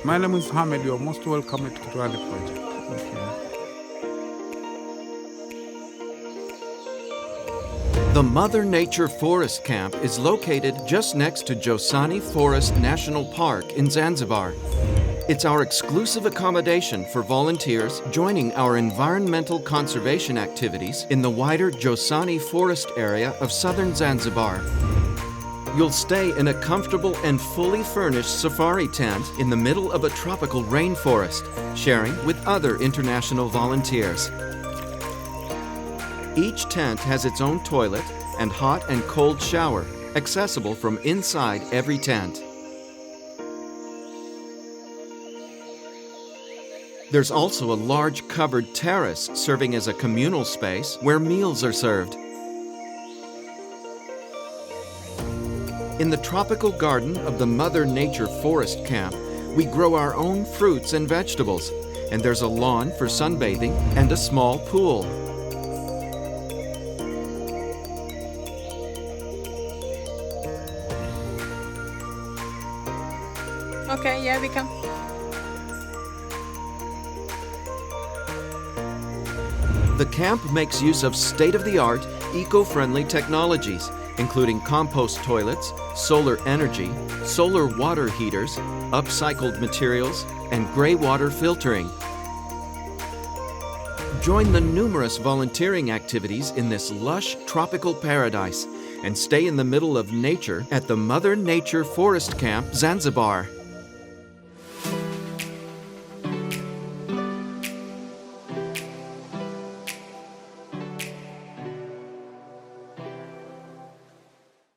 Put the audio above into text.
My name is Hamid. You're most welcome to Jozani project. The Mother Nature Forest Camp is located just next to Jozani Forest National Park in Zanzibar. It's our exclusive accommodation for volunteers joining our environmental conservation activities in the wider Jozani Forest area of southern Zanzibar. You'll stay in a comfortable and fully furnished safari tent in the middle of a tropical rainforest, sharing with other international volunteers. Each tent has its own toilet and hot and cold shower, accessible from inside every tent. There's also a large covered terrace serving as a communal space where meals are served. In the tropical garden of the Mother Nature Forest Camp, we grow our own fruits and vegetables, and there's a lawn for sunbathing and a small pool. Okay, yeah, we come. The camp makes use of state-of-the-art, eco-friendly technologies, including compost toilets, solar energy, solar water heaters, upcycled materials, and gray water filtering. Join the numerous volunteering activities in this lush tropical paradise and stay in the middle of nature at the Mother Nature Forest Camp, Zanzibar.